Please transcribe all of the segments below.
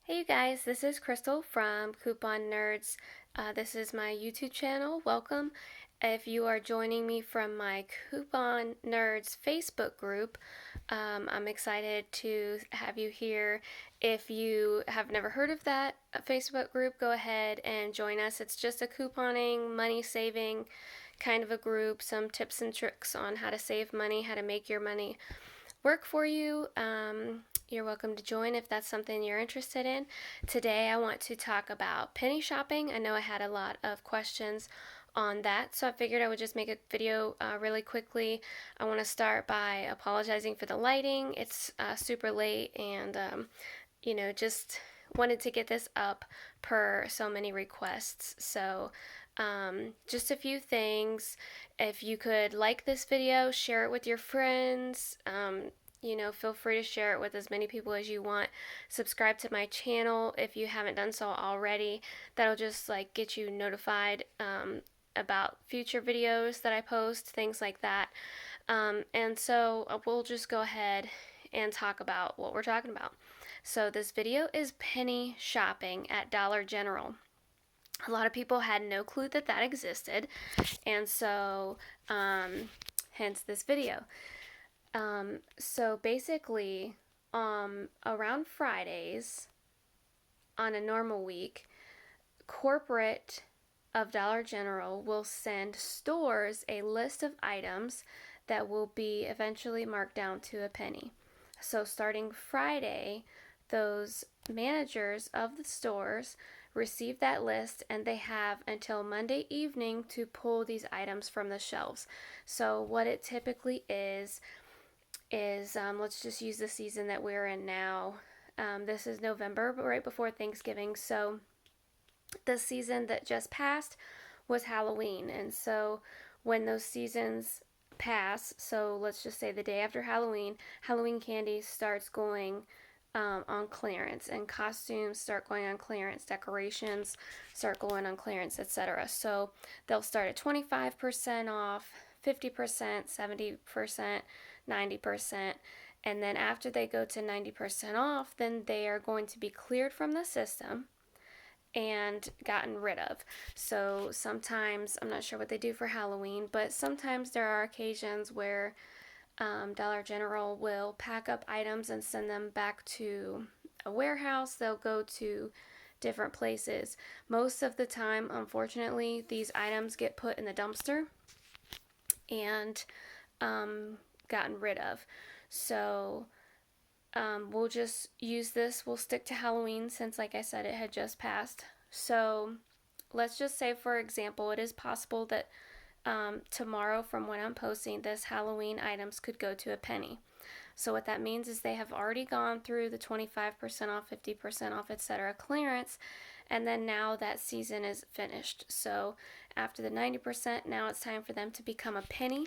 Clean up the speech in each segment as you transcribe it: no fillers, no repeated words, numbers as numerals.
Hey you guys, this is Krystal from Coupon Nerds. This is my YouTube channel. Welcome. If you are joining me from my Coupon Nerds Facebook group, I'm excited to have you here. If you have never heard of that Facebook group, go ahead and join us. It's just a couponing, money saving kind of a group, some tips and tricks on how to save money, how to make your money work for you. You're welcome to join if that's something you're interested in. Today I want to talk about penny shopping. I know I had a lot of questions on that, so I figured I would just make a video really quickly. I want to start by apologizing for the lighting. It's super late and just wanted to get this up per so many requests. So just a few things. If you could like this video, share it with your friends. Feel free to share it with as many people as you want. Subscribe to my channel if you haven't done so already. That'll just get you notified about future videos that I post, things like that. And so we'll just go ahead and talk about what we're talking about. So this video is penny shopping at Dollar General. A lot of people had no clue that that existed, and so hence this video. So basically, around Fridays on a normal week, corporate of Dollar General will send stores a list of items that will be eventually marked down to a penny. So starting Friday, those managers of the stores receive that list and they have until Monday evening to pull these items from the shelves. So what it typically is let's just use the season that we're in now. This is November, but right before Thanksgiving. So the season that just passed was Halloween. And so when those seasons pass, so let's just say the day after Halloween, Halloween candy starts going on clearance, and costumes start going on clearance, decorations start going on clearance, etc. So they'll start at 25% off, 50%, 70%, 90%, and then after they go to 90% off, then they are going to be cleared from the system and gotten rid of. So sometimes, I'm not sure what they do for Halloween, but sometimes there are occasions where Dollar General will pack up items and send them back to a warehouse. They'll go to different places. Most of the time, unfortunately, these items get put in the dumpster and gotten rid of. So we'll just use this. We'll stick to Halloween since, like I said, it had just passed. So let's just say, for example, it is possible that tomorrow, from when I'm posting this, Halloween items could go to a penny. So what that means is they have already gone through the 25% off, 50% off, etc. clearance, and then now that season is finished. So after the 90%, now it's time for them to become a penny,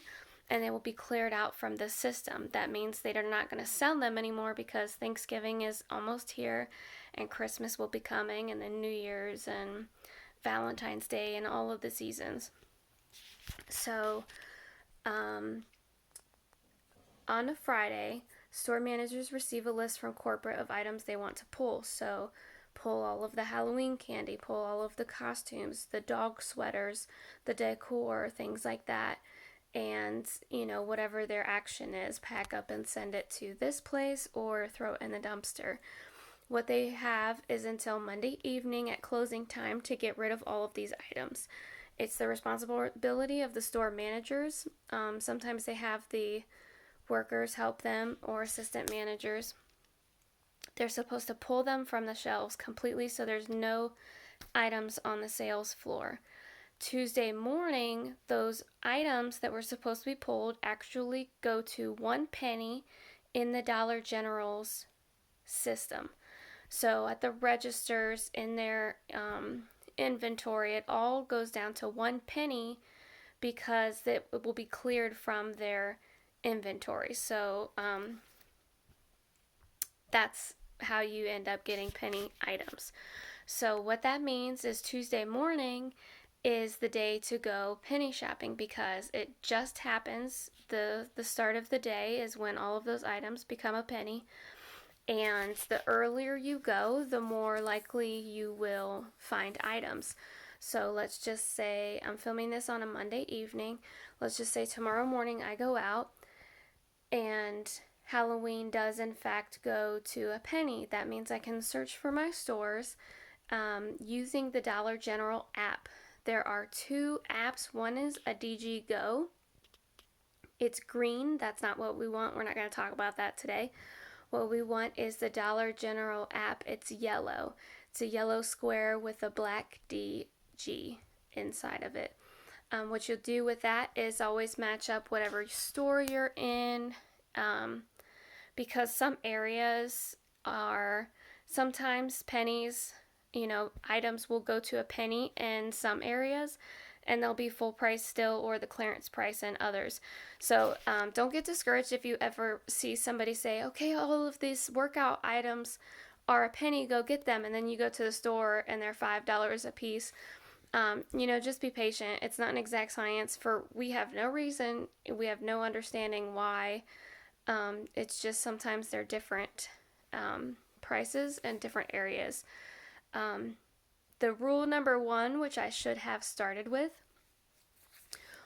and they will be cleared out from the system. That means they are not going to sell them anymore because Thanksgiving is almost here, and Christmas will be coming, and then New Year's and Valentine's Day and all of the seasons. So, on a Friday, store managers receive a list from corporate of items they want to pull. So, pull all of the Halloween candy, pull all of the costumes, the dog sweaters, the decor, things like that. And, whatever their action is, pack up and send it to this place or throw it in the dumpster. What they have is until Monday evening at closing time to get rid of all of these items. It's the responsibility of the store managers. Sometimes they have the workers help them, or assistant managers. They're supposed to pull them from the shelves completely so there's no items on the sales floor. Tuesday morning, those items that were supposed to be pulled actually go to 1 penny in the Dollar General's system. So at the registers in their inventory, it all goes down to 1 penny because it will be cleared from their inventory. So that's how you end up getting penny items. So what that means is Tuesday morning is the day to go penny shopping because it just happens. The start of the day is when all of those items become a penny. And the earlier you go, the more likely you will find items. So let's just say I'm filming this on a Monday evening. Let's just say tomorrow morning I go out and Halloween does in fact go to a penny. That means I can search for my stores using the Dollar General app. There are two apps. One is a DG Go. It's green. That's not what we want. We're not going to talk about that today. What we want is the Dollar General app. It's yellow. It's a yellow square with a black DG inside of it. What you'll do with that is always match up whatever store you're in, because some areas are sometimes pennies, items will go to a penny in some areas and they'll be full price still or the clearance price in others. So don't get discouraged if you ever see somebody say, okay, all of these workout items are a penny, go get them, and then you go to the store and they're $5 a piece. Just be patient. It's not an exact science. We have no reason, we have no understanding why. It's just sometimes they're different prices in different areas. The rule number 1, which I should have started with,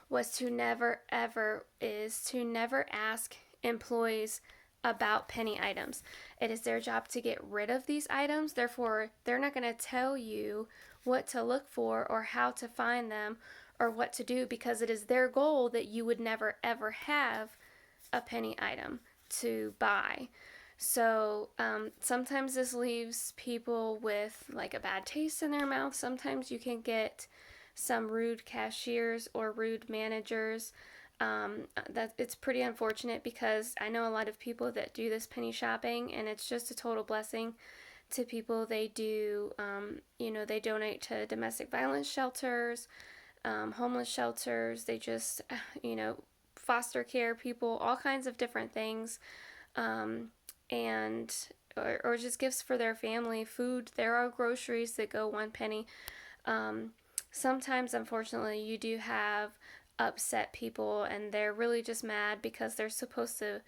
was to never ask employees about penny items. It is their job to get rid of these items. Therefore, they're not going to tell you what to look for or how to find them or what to do, because it is their goal that you would never ever have a penny item to buy. So sometimes this leaves people with like a bad taste in their mouth. Sometimes you can get some rude cashiers or rude managers. That it's pretty unfortunate, because I know a lot of people that do this penny shopping, and it's just a total blessing to people. They do, they donate to domestic violence shelters, homeless shelters. They just, foster care people, all kinds of different things. Or just gifts for their family, food. There are groceries that go 1 penny. Sometimes, unfortunately, you do have upset people, and they're really just mad because they're supposed to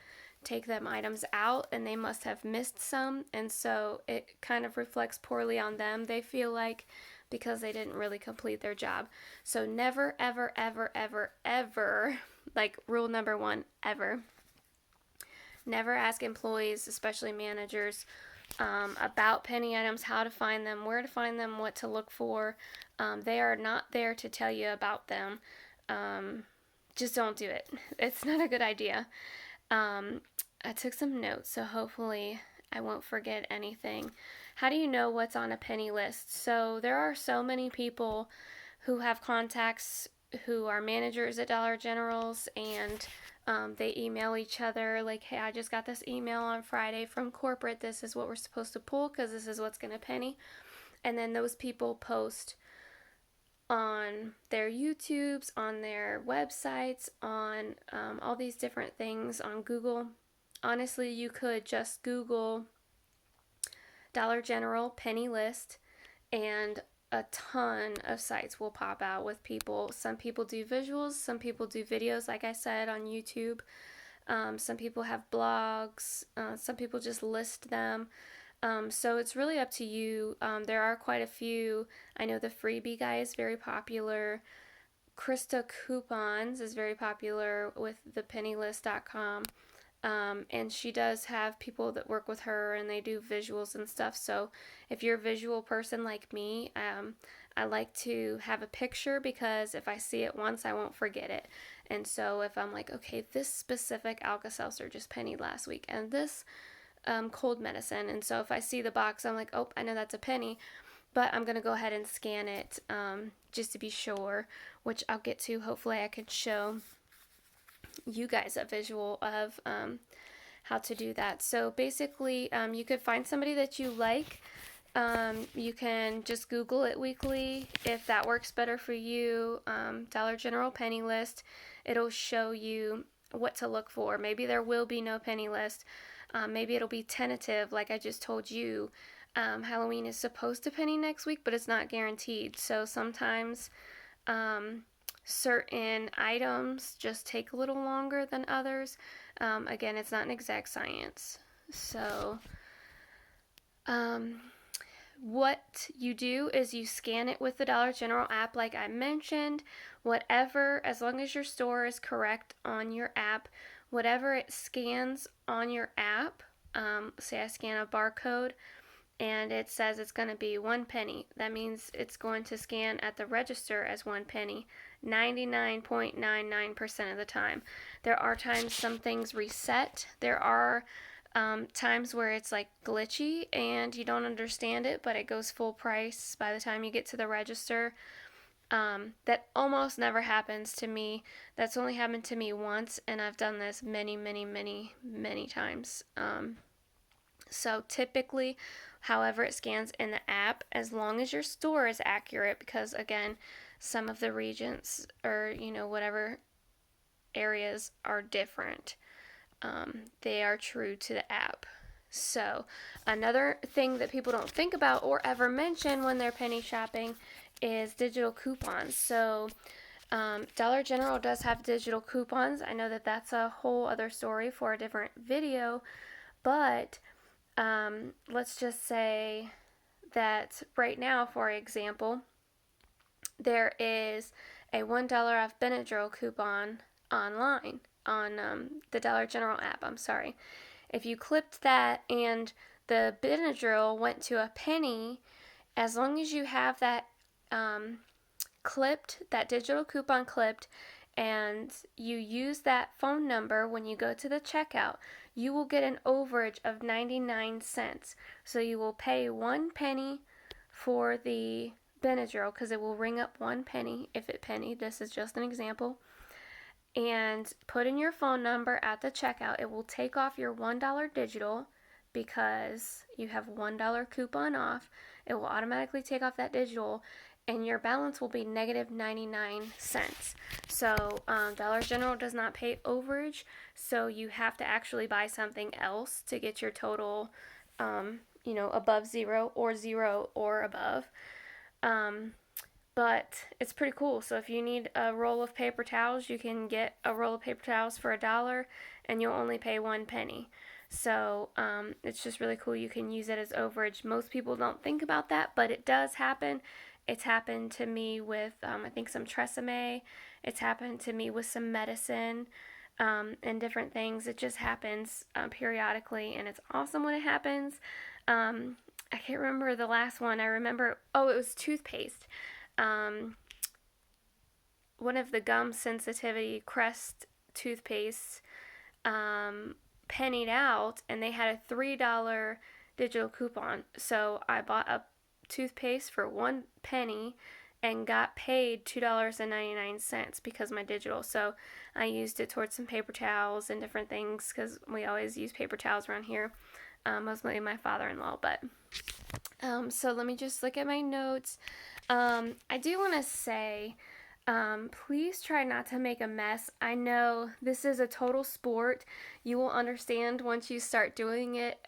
take them items out and they must have missed some, and so it kind of reflects poorly on them, they feel like, because they didn't really complete their job. So never, ever, ever, ever, ever, like rule number 1, ever, never ask employees, especially managers, about penny items, how to find them, where to find them, what to look for. They are not there to tell you about them. Just don't do it. It's not a good idea. I took some notes, so hopefully I won't forget anything. How do you know what's on a penny list? So there are so many people who have contacts who are managers at Dollar Generals, and they email each other like, hey, I just got this email on Friday from corporate. This is what we're supposed to pull because this is what's going to penny. And then those people post on their YouTubes, on their websites, on all these different things, on Google. Honestly, you could just Google Dollar General penny list, and a ton of sites will pop out with people. Some people do visuals, some people do videos, like I said, on YouTube. Some people have blogs, some people just list them. So it's really up to you. There are quite a few. I know the freebie guy is very popular. Krystal Coupons is very popular with the pennylist.com. And she does have people that work with her, and they do visuals and stuff. So if you're a visual person like me, I like to have a picture, because if I see it once, I won't forget it. And so if I'm like, okay, this specific Alka-Seltzer just pennied last week, and this cold medicine, and so if I see the box, I'm like, oh, I know that's a penny, but I'm going to go ahead and scan it just to be sure, which I'll get to. Hopefully I can show you guys a visual of how to do that. So basically, you could find somebody that you like. You can just Google it weekly if that works better for you. Dollar General penny list. It'll show you what to look for. Maybe there will be no penny list. Maybe it'll be tentative, like I just told you. Halloween is supposed to penny next week, but it's not guaranteed. So sometimes certain items just take a little longer than others. Again, it's not an exact science. So Um, what you do is you scan it with the Dollar General app, like I mentioned. Whatever, as long as your store is correct on your app, whatever it scans on your app, say I scan a barcode and it says it's going to be 1 penny, that means it's going to scan at the register as 1 penny 99.99% of the time. There are times some things reset. There are times where it's like glitchy and you don't understand it, but it goes full price by the time you get to the register. That almost never happens to me. That's only happened to me once, and I've done this many, many, many, many times. So typically, however it scans in the app, as long as your store is accurate, because again, some of the regions or whatever areas are different. They are true to the app. So, another thing that people don't think about or ever mention when they're penny shopping is digital coupons. So, Dollar General does have digital coupons. I know that that's a whole other story for a different video, but let's just say that right now, for example, there is a $1 off Benadryl coupon online on the Dollar General app. I'm sorry. If you clipped that and the Benadryl went to a penny, as long as you have that clipped, that digital coupon clipped, and you use that phone number when you go to the checkout, you will get an overage of 99 cents. So you will pay 1 penny for the Benadryl because it will ring up 1 penny if it pennied. This is just an example. And put in your phone number at the checkout. It will take off your $1 digital because you have $1 coupon off. It will automatically take off that digital, and your balance will be negative 99 cents. So Dollar General does not pay overage, so you have to actually buy something else to get your total, above zero or above. But it's pretty cool. So if you need a roll of paper towels, you can get a roll of paper towels for $1 and you'll only pay 1 penny. So it's just really cool. You can use it as overage. Most people don't think about that, but it does happen. It's happened to me with, I think, some Tresemme. It's happened to me with some medicine and different things. It just happens periodically, and it's awesome when it happens. I can't remember the last one. I remember, it was toothpaste. One of the gum sensitivity Crest toothpaste pennied out, and they had a $3 digital coupon. So I bought a toothpaste for 1 penny and got paid $2.99 because my digital. So I used it towards some paper towels and different things because we always use paper towels around here, mostly my father-in-law. But so let me just look at my notes. I do want to say, please try not to make a mess. I know this is a total sport. You will understand once you start doing it.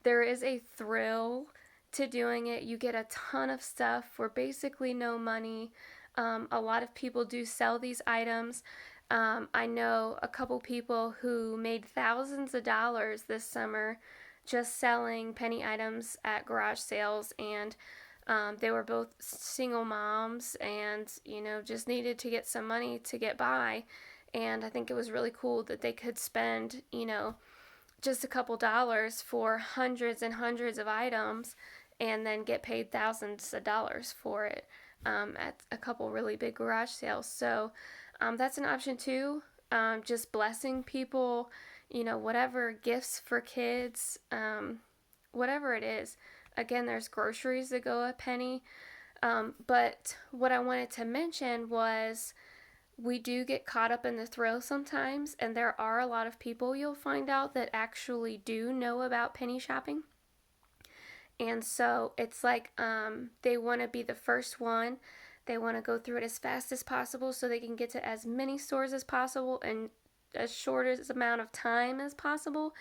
There is a thrill to doing it. You get a ton of stuff for basically no money. A lot of people do sell these items. I know a couple people who made thousands of dollars this summer just selling penny items at garage sales, and they were both single moms and, just needed to get some money to get by. And I think it was really cool that they could spend, just a couple dollars for hundreds and hundreds of items and then get paid thousands of dollars for it at a couple really big garage sales. So that's an option too. Just blessing people, whatever, gifts for kids, whatever it is. Again, there's groceries that go a penny. But what I wanted to mention was we do get caught up in the thrill sometimes, and there are a lot of people you'll find out that actually do know about penny shopping. And so it's like they want to be the first one. They want to go through it as fast as possible so they can get to as many stores as possible in as short as amount of time as possible.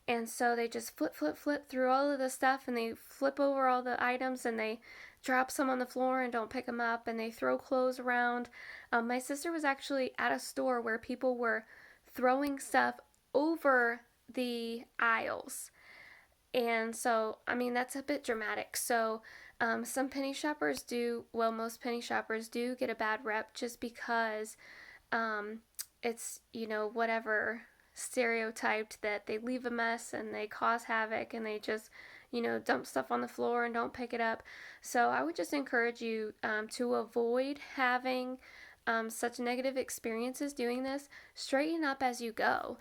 And so they just flip through all of the stuff, and they flip over all the items, and they drop some on the floor and don't pick them up, and they throw clothes around. My sister was actually at a store where people were throwing stuff over the aisles. And so, I mean, that's a bit dramatic. So, some penny shoppers do, well, most penny shoppers do get a bad rep just because um, it's, whatever stereotyped that they leave a mess and they cause havoc and they just, dump stuff on the floor and don't pick it up. So I would just encourage you to avoid having such negative experiences doing this. Straighten up as you go.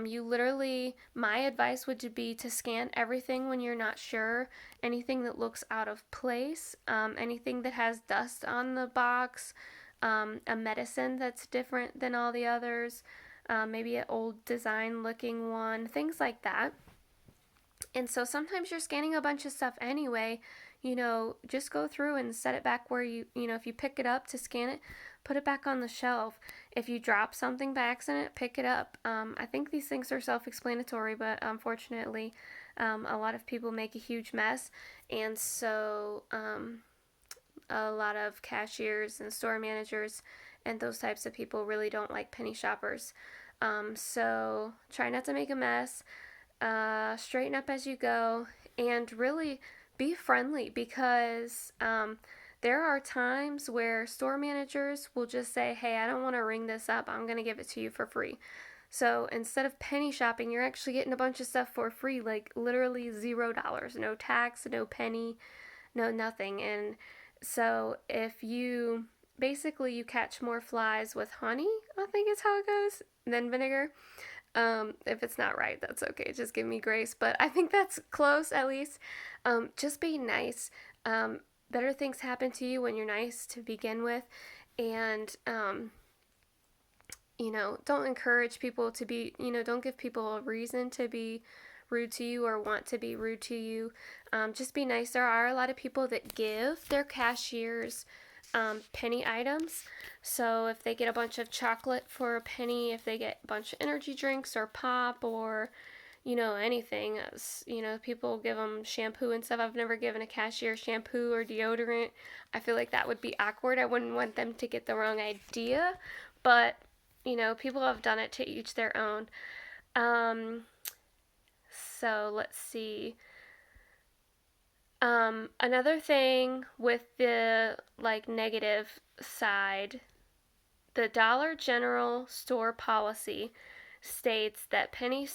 You literally, my advice would be to scan everything when you're not sure, anything that looks out of place, anything that has dust on the box, a medicine that's different than all the others, maybe an old design looking one, things like that. And so sometimes you're scanning a bunch of stuff anyway. Just go through and set it back where if you pick it up to scan it, put it back on the shelf. If you drop something by accident, pick it up. I think these things are self explanatory, but unfortunately, a lot of people make a huge mess. And so, a lot of cashiers and store managers and those types of people really don't like penny shoppers. So try not to make a mess, straighten up as you go, and really be friendly because there are times where store managers will just say, hey, I don't want to ring this up. I'm going to give it to you for free. So instead of penny shopping, you're actually getting a bunch of stuff for free, like literally $0, no tax, no penny, no nothing. And so if you basically you catch more flies with honey, I think is how it goes, than vinegar. If it's not right, that's okay. Just give me grace. But I think that's close at least. Just be nice. Better things happen to you when you're nice to begin with. And, don't encourage people to be, don't give people a reason to be rude to you or want to be rude to you. Just be nice. There are a lot of people that give their cashiers penny items. So if they get a bunch of chocolate for a penny, if they get a bunch of energy drinks or pop or, anything, people give them shampoo and stuff. I've never given a cashier shampoo or deodorant. I feel like that would be awkward. I wouldn't want them to get the wrong idea, but, people have done it to each their own. So let's see. Another thing with the negative side, the Dollar General store policy states that penny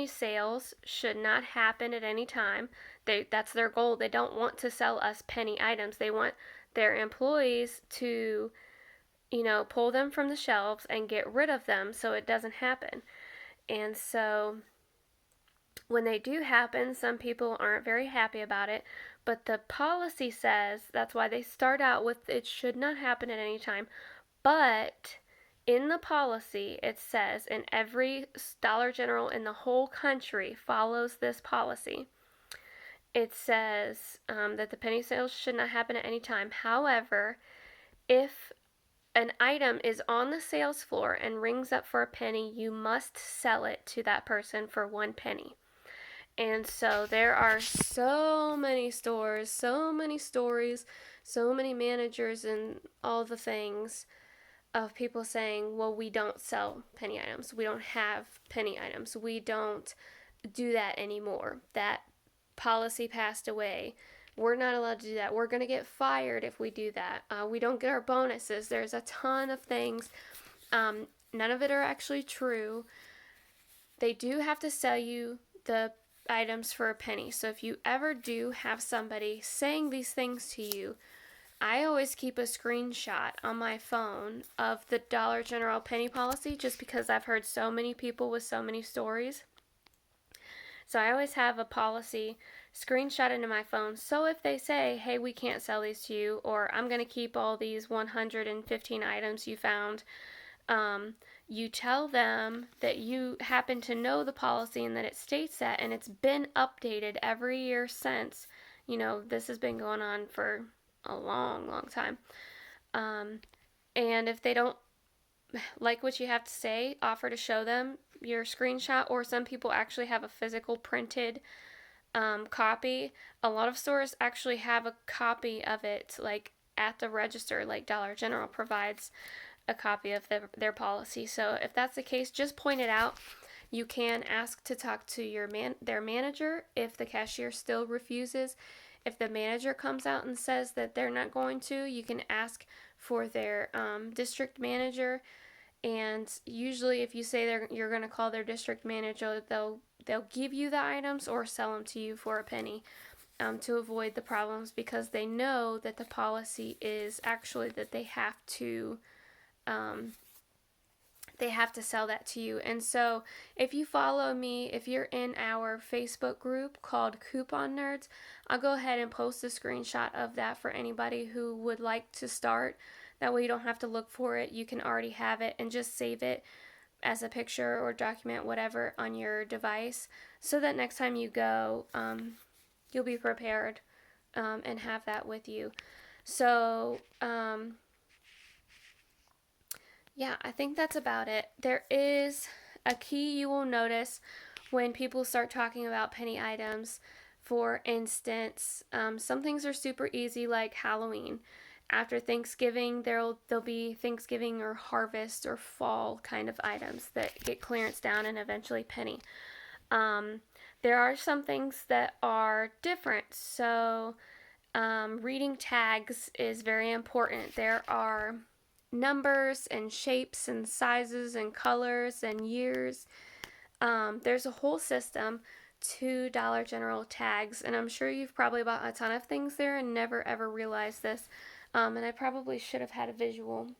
sales should not happen at any time. That's their goal. They don't want to sell us penny items. They want their employees to, pull them from the shelves and get rid of them so it doesn't happen. And so when they do happen, some people aren't very happy about it, but the policy says that's why they start out with it should not happen at any time. But in the policy, it says, and every Dollar General in the whole country follows this policy. It says that the penny sales should not happen at any time. However, if an item is on the sales floor and rings up for a penny, you must sell it to that person for 1 penny. And so there are so many stores, so many stories, so many managers, and all the things of people saying, well, we don't sell penny items. We don't have penny items. We don't do that anymore. That policy passed away. We're not allowed to do that. We're going to get fired if we do that. We don't get our bonuses. There's a ton of things. None of it are actually true. They do have to sell you the items for a penny. So if you ever do have somebody saying these things to you, I always keep a screenshot on my phone of the Dollar General penny policy just because I've heard so many people with so many stories. So I always have a policy screenshot into my phone. So if they say, hey, we can't sell these to you, or I'm going to keep all these 115 items you found, you tell them that you happen to know the policy and that it states that, and it's been updated every year since. This has been going on for a long, long time. And if they don't like what you have to say, offer to show them your screenshot, or some people actually have a physical printed copy. A lot of stores actually have a copy of it, like at the register, like Dollar General provides a copy of their policy. So if that's the case, just point it out. You can ask to talk to their manager if the cashier still refuses. If the manager comes out and says that they're not going to, you can ask for their district manager. And usually, if you say you're going to call their district manager, they'll give you the items or sell them to you for a penny, to avoid the problems, because they know that the policy is actually that um, they have to sell that to you. And so if you follow me, if you're in our Facebook group called Coupon Nerds, I'll go ahead and post a screenshot of that for anybody who would like to start. That way you don't have to look for it. You can already have it and just save it as a picture or document, whatever, on your device, so that next time you go, you'll be prepared and have that with you. So, yeah, I think that's about it. There is a key you will notice when people start talking about penny items. For instance, some things are super easy, like Halloween. After Thanksgiving, there'll be Thanksgiving or harvest or fall kind of items that get clearance down and eventually penny. There are some things that are different. So reading tags is very important. There are numbers and shapes and sizes and colors and years. There's a whole system to Dollar General tags, and I'm sure you've probably bought a ton of things there and never ever realized this. And I probably should have had a visual.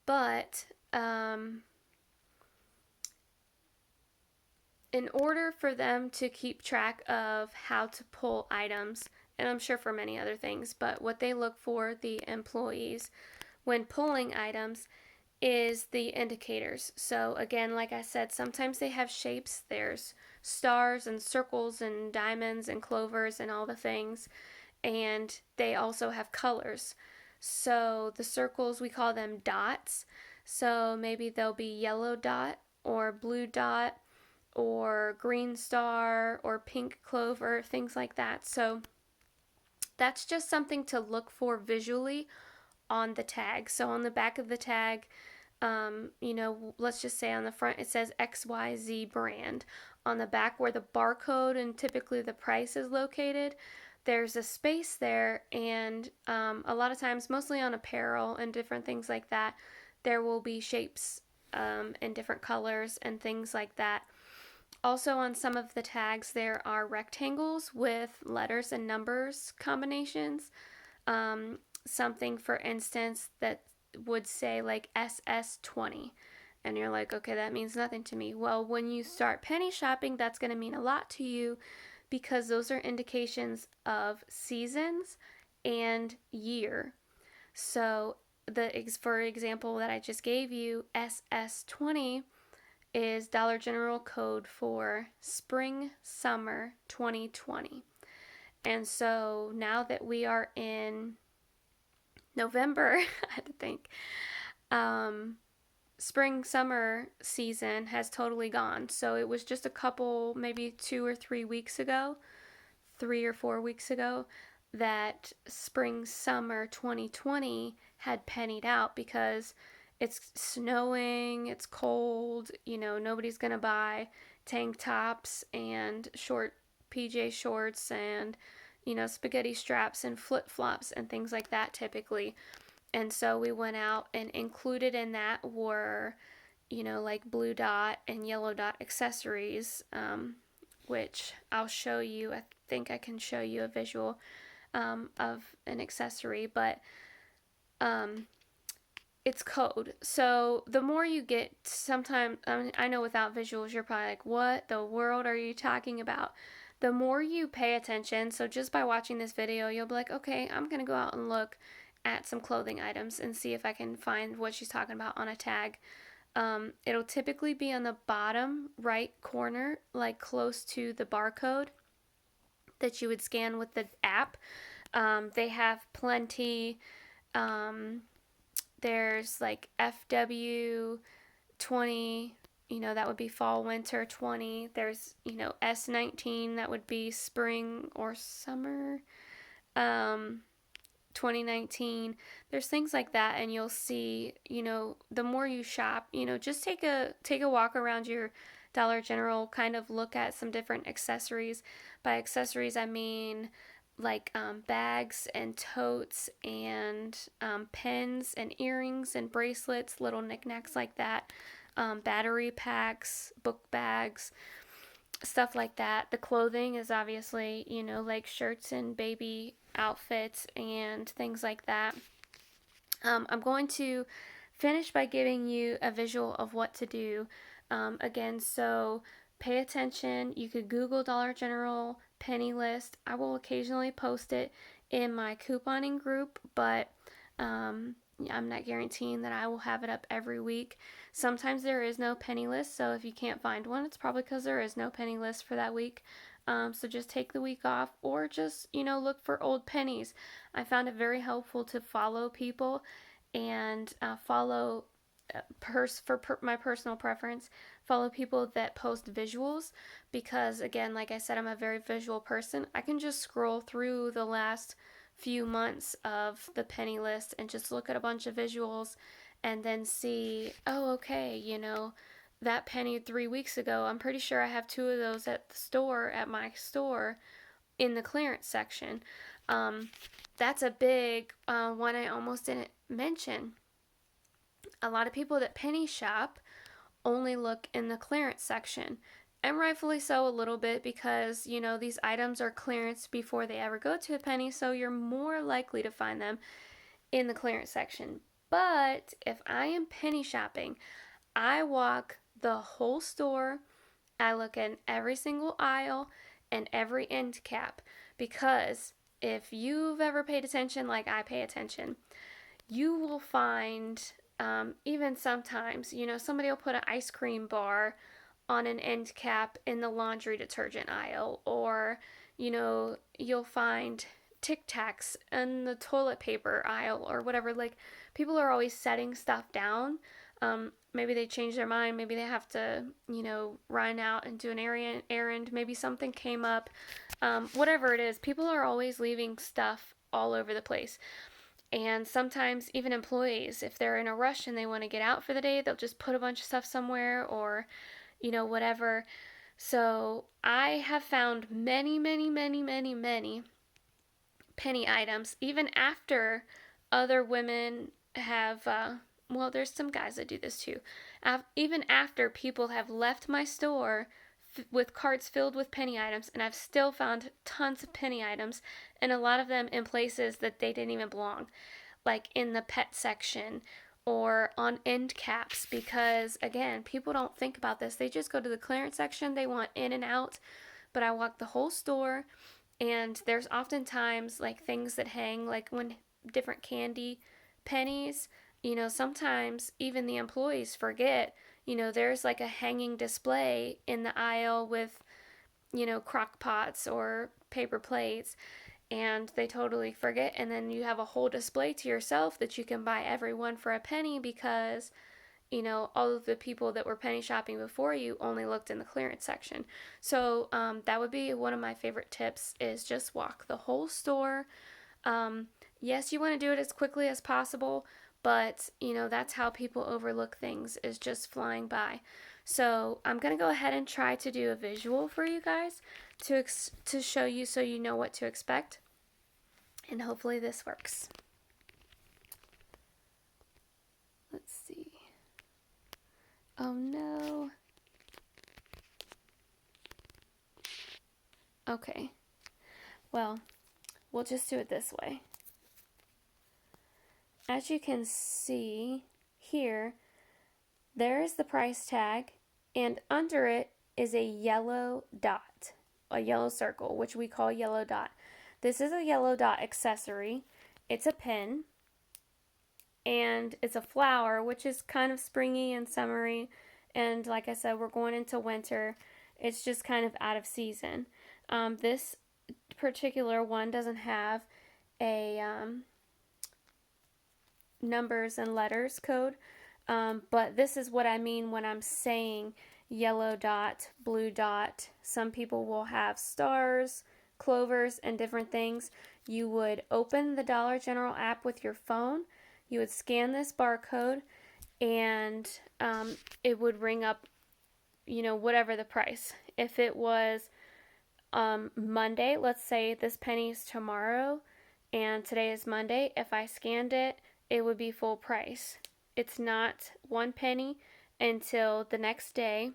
But in order for them to keep track of how to pull items, and I'm sure for many other things, but what they look for, the employees, when pulling items, is the indicators. So again, like I said, sometimes they have shapes. There's stars and circles and diamonds and clovers and all the things. And they also have colors. So the circles, we call them dots. So maybe they'll be yellow dot or blue dot or green star or pink clover, things like that. So that's just something to look for visually on the tag. So on the back of the tag, let's just say on the front it says XYZ brand. On the back, where the barcode and typically the price is located, there's a space there, and a lot of times, mostly on apparel and different things like that, there will be shapes in different colors and things like that. Also, on some of the tags, there are rectangles with letters and numbers combinations. Something, for instance, that would say like SS20. And you're like, okay, that means nothing to me. Well, when you start penny shopping, that's going to mean a lot to you, because those are indications of seasons and year. So, for example, that I just gave you, SS20 is Dollar General code for spring, summer 2020. And so now that we are in November, I had to think, spring, summer season has totally gone. So it was just a couple, maybe 3 or 4 weeks ago, that spring, summer 2020 had pennied out, because it's snowing, it's cold, nobody's going to buy tank tops and short PJ shorts and, spaghetti straps and flip-flops and things like that typically. And so we went out, and included in that were, like blue dot and yellow dot accessories, which I'll show you. I think I can show you a visual of an accessory, but it's code. So the more you get, sometimes, I know without visuals, you're probably like, what the world are you talking about? The more you pay attention, so just by watching this video, you'll be like, okay, I'm going to go out and look at some clothing items and see if I can find what she's talking about on a tag. It'll typically be on the bottom right corner, like close to the barcode that you would scan with the app. They have plenty. There's like FW20, that would be fall, winter 20. There's, S19, that would be spring or summer. 2019. There's things like that, and you'll see, the more you shop, just take a walk around your Dollar General, kind of look at some different accessories. By accessories, I mean like bags and totes and pens and earrings and bracelets, little knickknacks like that, battery packs, book bags, stuff like that. The clothing is obviously, like shirts and baby outfits and things like that. I'm going to finish by giving you a visual of what to do. Again, so pay attention. You could Google Dollar General penny list. I will occasionally post it in my couponing group, but I'm not guaranteeing that I will have it up every week. Sometimes there is no penny list, so if you can't find one, it's probably because there is no penny list for that week. So just take the week off, or just, look for old pennies. I found it very helpful to follow people and follow my personal preference, follow people that post visuals, because again, like I said, I'm a very visual person. I can just scroll through the last few months of the penny list and just look at a bunch of visuals and then see, oh, okay, that penny 3 weeks ago, I'm pretty sure I have two of those at my store in the clearance section. That's a big one I almost didn't mention. A lot of people that penny shop only look in the clearance section, and rightfully so a little bit, because these items are clearance before they ever go to a penny, so you're more likely to find them in the clearance section. But if I am penny shopping, I walk the whole store. I look in every single aisle and every end cap, because if you've ever paid attention like I pay attention, you will find, even sometimes, somebody will put an ice cream bar on an end cap in the laundry detergent aisle, or, you'll find Tic Tacs in the toilet paper aisle, or whatever. Like, people are always setting stuff down. Maybe they change their mind. Maybe they have to, run out and do an errand. Maybe something came up. Whatever it is, people are always leaving stuff all over the place. And sometimes even employees, if they're in a rush and they want to get out for the day, they'll just put a bunch of stuff somewhere, or, whatever. So I have found many, many, many, many, many penny items, even after other women have, well, there's some guys that do this too. Even after people have left my store with carts filled with penny items, and I've still found tons of penny items, and a lot of them in places that they didn't even belong, like in the pet section or on end caps, because again, people don't think about this. They just go to the clearance section, they want in and out, but I walk the whole store, and there's oftentimes like things that hang, like when different candy pennies, sometimes even the employees forget, there's like a hanging display in the aisle with, crock pots or paper plates, and they totally forget, and then you have a whole display to yourself that you can buy every one for a penny, because all of the people that were penny shopping before you only looked in the clearance section. So that would be one of my favorite tips, is just walk the whole store. Yes, you want to do it as quickly as possible, but that's how people overlook things, is just flying by. So I'm going to go ahead and try to do a visual for you guys to show you, so you know what to expect, and hopefully this works. Let's see. Oh no. Okay. Well, we'll just do it this way. As you can see here, there is the price tag, and under it is a yellow dot, a yellow circle, which we call yellow dot. This is a yellow dot accessory. It's a pin, and it's a flower, which is kind of springy and summery, and like I said, we're going into winter. It's just kind of out of season. This particular one doesn't have a numbers and letters code, but this is what I mean when I'm saying yellow dot, blue dot. Some people will have stars, clovers and different things, you would open the Dollar General app with your phone, you would scan this barcode, and it would ring up, whatever the price. If it was Monday, let's say this penny's tomorrow and today is Monday, if I scanned it, it would be full price. It's not 1 penny until the next day.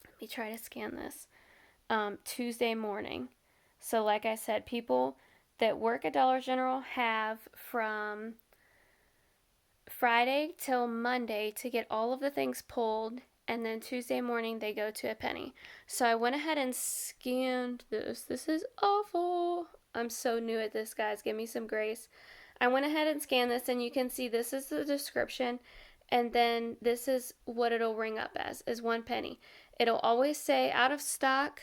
Let me try to scan this. Tuesday morning. So like I said, people that work at Dollar General have from Friday till Monday to get all of the things pulled, and then Tuesday morning they go to a penny. So I went ahead and scanned this. This is awful. I'm so new at this, guys. Give me some grace. I went ahead and scanned this, and you can see this is the description, and then this is what it'll ring up as, is 1 penny. It'll always say out of stock,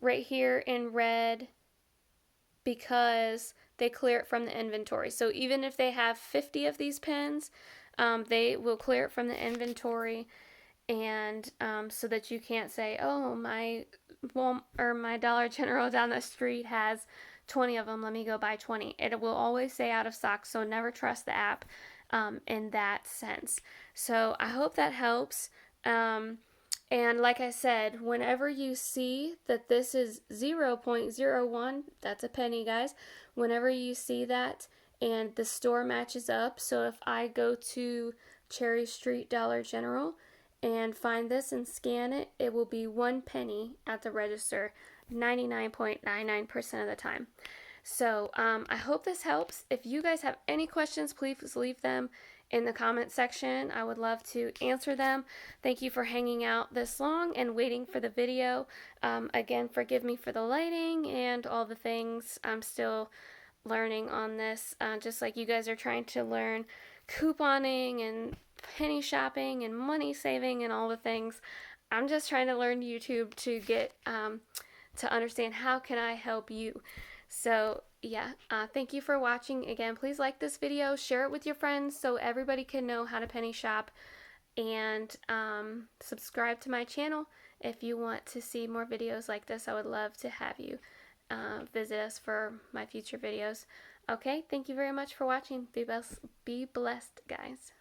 right here in red, because they clear it from the inventory. So even if they have 50 of these pens, they will clear it from the inventory, and so that you can't say, oh, my Dollar General down the street has 20 of them, let me go buy 20. It will always say out of stock, so never trust the app in that sense. So I hope that helps. And like I said, whenever you see that this is 0.01, that's a penny, guys. Whenever you see that and the store matches up, so if I go to Cherry Street Dollar General and find this and scan it, it will be 1 penny at the register 99.99% of the time. So I hope this helps. If you guys have any questions, please leave them in the comment section. I would love to answer them. Thank you for hanging out this long and waiting for the video. Again, forgive me for the lighting and all the things. I'm still learning on this, just like you guys are trying to learn couponing and penny shopping and money saving and all the things. I'm just trying to learn YouTube to get to understand how can I help you. So yeah, thank you for watching. Again, please like this video, share it with your friends so everybody can know how to penny shop, and subscribe to my channel if you want to see more videos like this. I would love to have you visit us for my future videos. Okay, thank you very much for watching. Be blessed, guys.